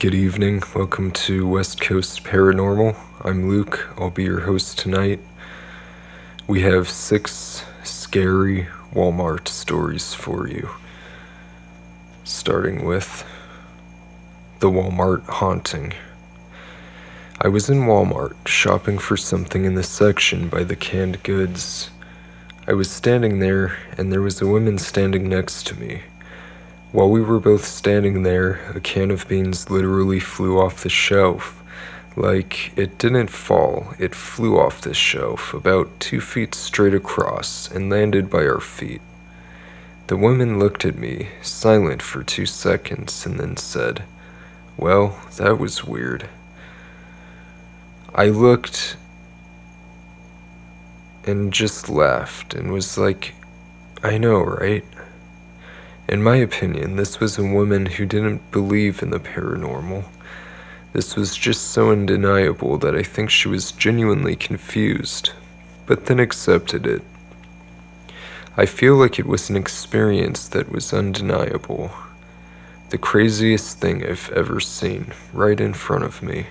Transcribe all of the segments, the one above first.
Good evening. Welcome to West Coast Paranormal. I'm Luke. I'll be your host tonight. We have 6 scary Walmart stories for you. Starting with the Walmart haunting. I was in Walmart shopping for something in the section by the canned goods. I was standing there, and there was a woman standing next to me. While we were both standing there, a can of beans literally flew off the shelf. Like, it didn't fall, it flew off the shelf about 2 feet straight across and landed by our feet. The woman looked at me, silent for 2 seconds, and then said, "Well, that was weird." I looked and just laughed and was like, "I know, right?" In my opinion, this was a woman who didn't believe in the paranormal. This was just so undeniable that I think she was genuinely confused, but then accepted it. I feel like it was an experience that was undeniable. The craziest thing I've ever seen, right in front of me.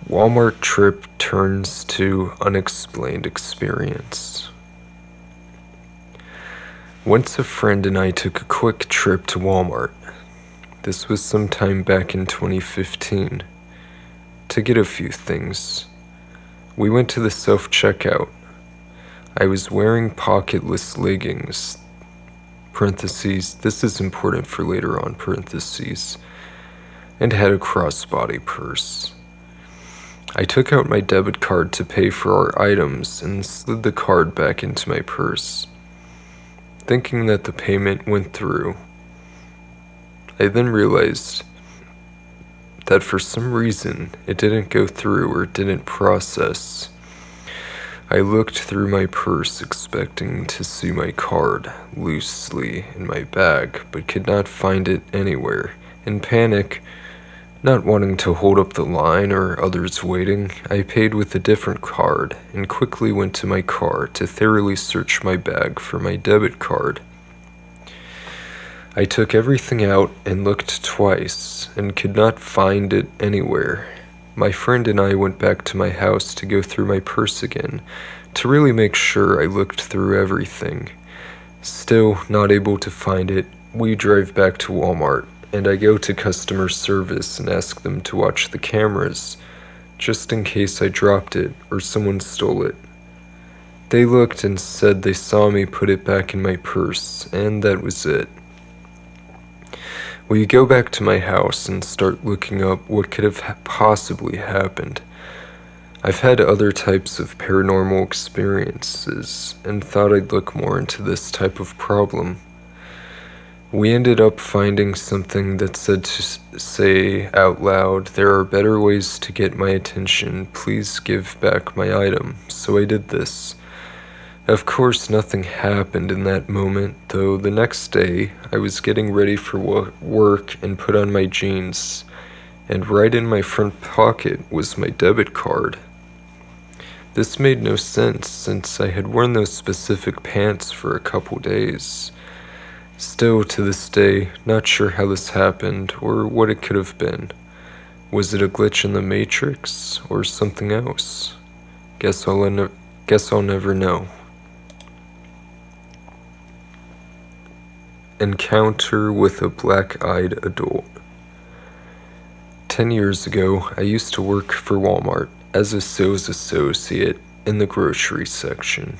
Walmart trip turns to unexplained experience. Once a friend and I took a quick trip to Walmart. This was sometime back in 2015. To get a few things. We went to the self-checkout. I was wearing pocketless leggings. Parentheses, this is important for later on, parentheses. And had a crossbody purse. I took out my debit card to pay for our items and slid the card back into my purse, thinking that the payment went through. I then realized that for some reason it didn't go through or didn't process. I looked through my purse expecting to see my card loosely in my bag, but could not find it anywhere. In panic, not wanting to hold up the line or others waiting, I paid with a different card and quickly went to my car to thoroughly search my bag for my debit card. I took everything out and looked twice and could not find it anywhere. My friend and I went back to my house to go through my purse again to really make sure I looked through everything. Still not able to find it, we drive back to Walmart. And I go to customer service and ask them to watch the cameras, just in case I dropped it or someone stole it. They looked and said they saw me put it back in my purse, and that was it. We go back to my house and start looking up what could have possibly happened. I've had other types of paranormal experiences, and thought I'd look more into this type of problem. We ended up finding something that said to say out loud, "There are better ways to get my attention. Please give back my item." So I did this. Of course, nothing happened in that moment, though the next day, I was getting ready for work and put on my jeans, and right in my front pocket was my debit card. This made no sense since I had worn those specific pants for a couple days. Still, to this day, not sure how this happened or what it could have been. Was it a glitch in the Matrix or something else? Guess I'll never know. Encounter with a black-eyed adult. 10 years ago, I used to work for Walmart as a sales associate in the grocery section.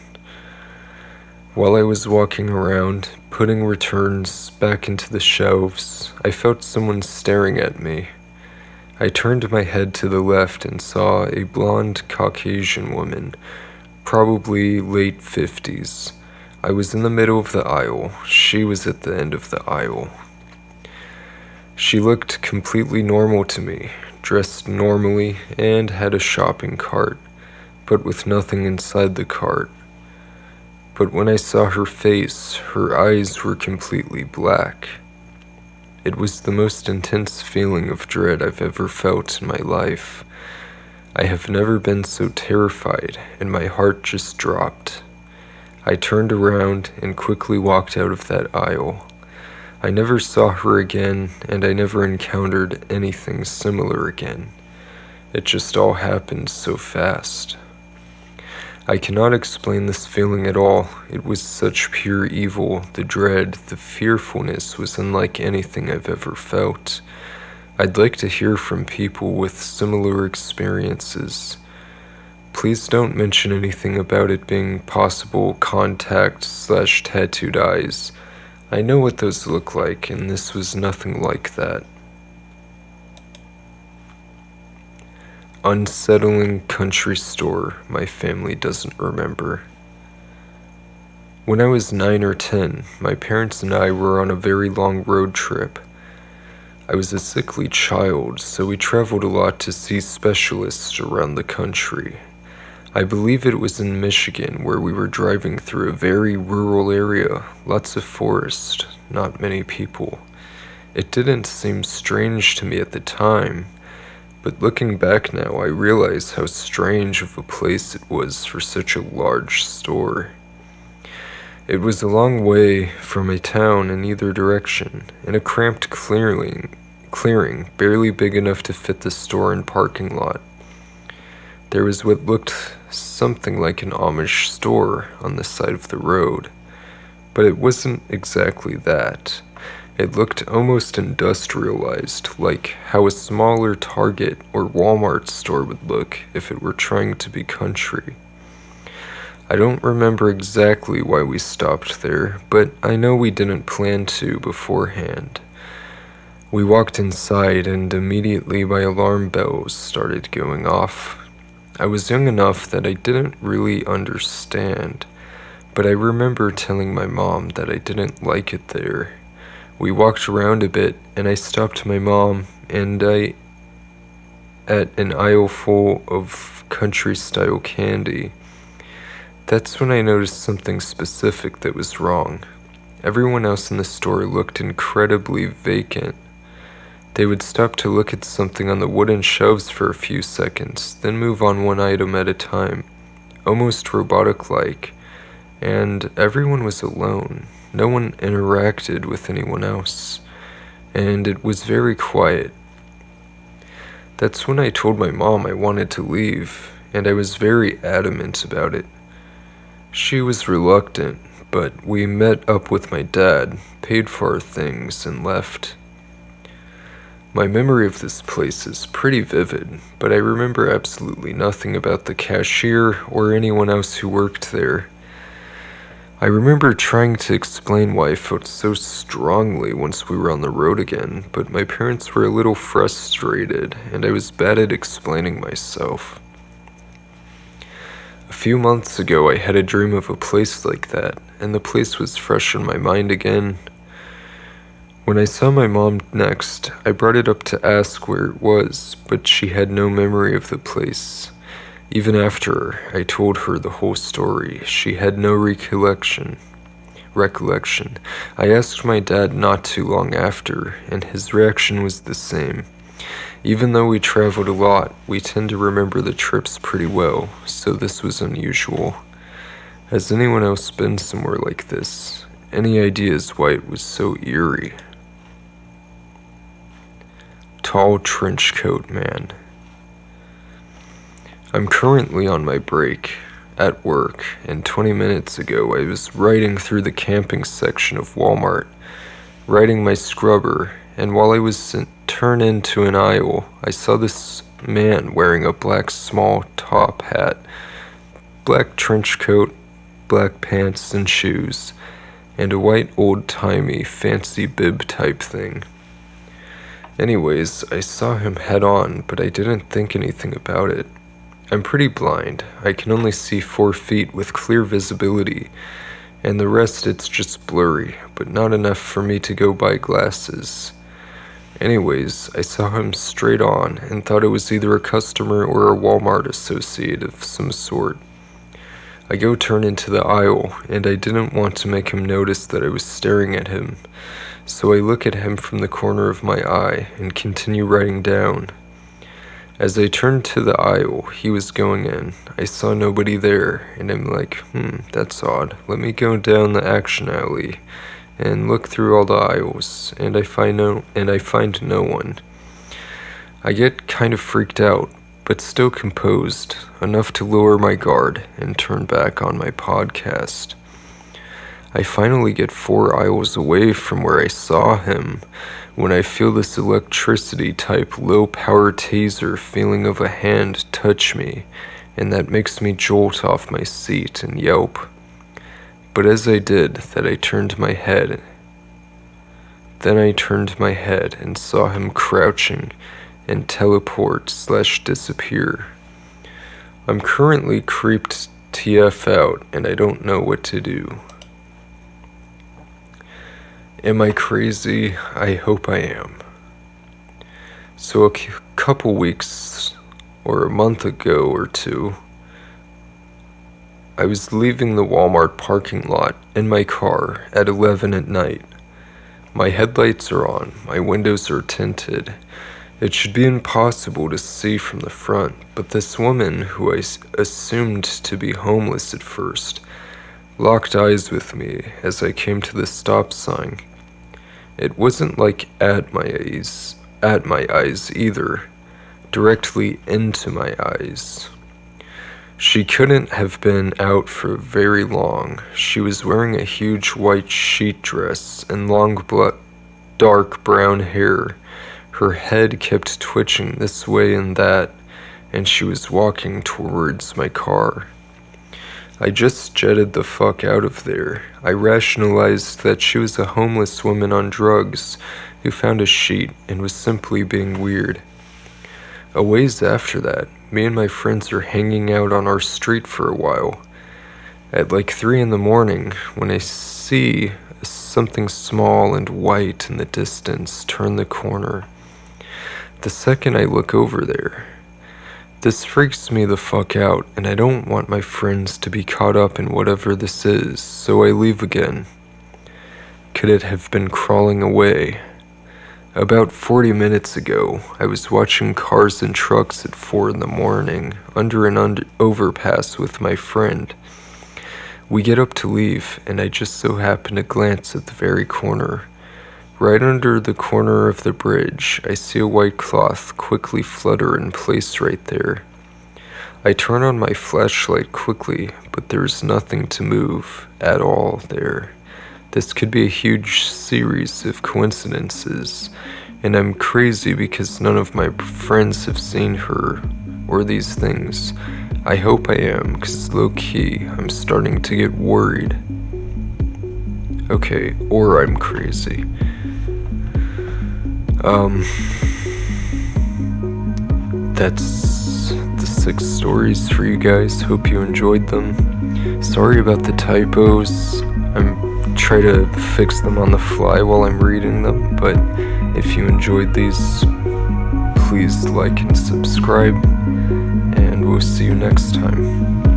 While I was walking around, putting returns back into the shelves, I felt someone staring at me. I turned my head to the left and saw a blonde Caucasian woman, probably late 50s. I was in the middle of the aisle. She was at the end of the aisle. She looked completely normal to me, dressed normally, and had a shopping cart, but with nothing inside the cart. But when I saw her face, her eyes were completely black. It was the most intense feeling of dread I've ever felt in my life. I have never been so terrified, and my heart just dropped. I turned around and quickly walked out of that aisle. I never saw her again, and I never encountered anything similar again. It just all happened so fast. I cannot explain this feeling at all. It was such pure evil. The dread, the fearfulness was unlike anything I've ever felt. I'd like to hear from people with similar experiences. Please don't mention anything about it being possible contact/tattooed eyes. I know what those look like, and this was nothing like that. Unsettling country store my family doesn't remember. When I was 9 or 10, my parents and I were on a very long road trip. I was a sickly child, so we traveled a lot to see specialists around the country. I believe it was in Michigan, where we were driving through a very rural area, lots of forest, not many people. It didn't seem strange to me at the time, but looking back now, I realize how strange of a place it was for such a large store. It was a long way from a town in either direction, in a cramped clearing, barely big enough to fit the store and parking lot. There was what looked something like an Amish store on the side of the road, but it wasn't exactly that. It looked almost industrialized, like how a smaller Target or Walmart store would look if it were trying to be country. I don't remember exactly why we stopped there, but I know we didn't plan to beforehand. We walked inside, and immediately my alarm bells started going off. I was young enough that I didn't really understand, but I remember telling my mom that I didn't like it there. We walked around a bit, and I stopped my mom, and at an aisle full of country-style candy. That's when I noticed something specific that was wrong. Everyone else in the store looked incredibly vacant. They would stop to look at something on the wooden shelves for a few seconds, then move on one item at a time, almost robotic-like, and everyone was alone. No one interacted with anyone else, and it was very quiet. That's when I told my mom I wanted to leave, and I was very adamant about it. She was reluctant, but we met up with my dad, paid for our things, and left. My memory of this place is pretty vivid, but I remember absolutely nothing about the cashier or anyone else who worked there. I remember trying to explain why I felt so strongly once we were on the road again, but my parents were a little frustrated, and I was bad at explaining myself. A few months ago, I had a dream of a place like that, and the place was fresh in my mind again. When I saw my mom next, I brought it up to ask where it was, but she had no memory of the place. Even after I told her the whole story, she had no recollection. I asked my dad not too long after, and his reaction was the same. Even though we traveled a lot, we tend to remember the trips pretty well, so this was unusual. Has anyone else been somewhere like this? Any ideas why it was so eerie? Tall trench coat man. I'm currently on my break at work, and 20 minutes ago I was riding through the camping section of Walmart, riding my scrubber, and while I was turned into an aisle, I saw this man wearing a black small top hat, black trench coat, black pants and shoes, and a white old-timey fancy bib type thing. Anyways, I saw him head on, but I didn't think anything about it. I'm pretty blind. I can only see 4 feet with clear visibility, and the rest it's just blurry, but not enough for me to go buy glasses. Anyways, I saw him straight on and thought it was either a customer or a Walmart associate of some sort. I go turn into the aisle, and I didn't want to make him notice that I was staring at him, so I look at him from the corner of my eye and continue riding down. As I turned to the aisle he was going in, I saw nobody there, and I'm like, that's odd. Let me go down the action alley and look through all the aisles, and I find no one. I get kind of freaked out, but still composed, enough to lower my guard and turn back on my podcast. I finally get 4 aisles away from where I saw him when I feel this electricity type low power taser feeling of a hand touch me, and that makes me jolt off my seat and yelp. But as I did that, I turned my head and saw him crouching and teleport/disappear. I'm currently creeped TF out, and I don't know what to do. Am I crazy? I hope I am. So a couple weeks or a month ago or two, I was leaving the Walmart parking lot in my car at 11 at night. My headlights are on, my windows are tinted. It should be impossible to see from the front, but this woman, who I assumed to be homeless at first, locked eyes with me as I came to the stop sign. It wasn't like at my eyes either, directly into my eyes. She couldn't have been out for very long. She was wearing a huge white sheet dress and long dark brown hair. Her head kept twitching this way and that, and she was walking towards my car. I just jetted the fuck out of there. I rationalized that she was a homeless woman on drugs who found a sheet and was simply being weird. A ways after that, me and my friends are hanging out on our street for a while. At like 3 in the morning, when I see something small and white in the distance turn the corner. The second I look over there, this freaks me the fuck out, and I don't want my friends to be caught up in whatever this is, so I leave again. Could it have been crawling away? About 40 minutes ago, I was watching Cars and Trucks at 4 in the morning under an overpass with my friend. We get up to leave, and I just so happen to glance at the very corner. Right under the corner of the bridge, I see a white cloth quickly flutter in place right there. I turn on my flashlight quickly, but there's nothing to move at all there. This could be a huge series of coincidences, and I'm crazy because none of my friends have seen her or these things. I hope I am, because low-key, I'm starting to get worried. Okay, or I'm crazy. That's the 6 stories for you guys. Hope you enjoyed them. Sorry about the typos. I'm trying to fix them on the fly while I'm reading them, but if you enjoyed these, please like and subscribe, and we'll see you next time.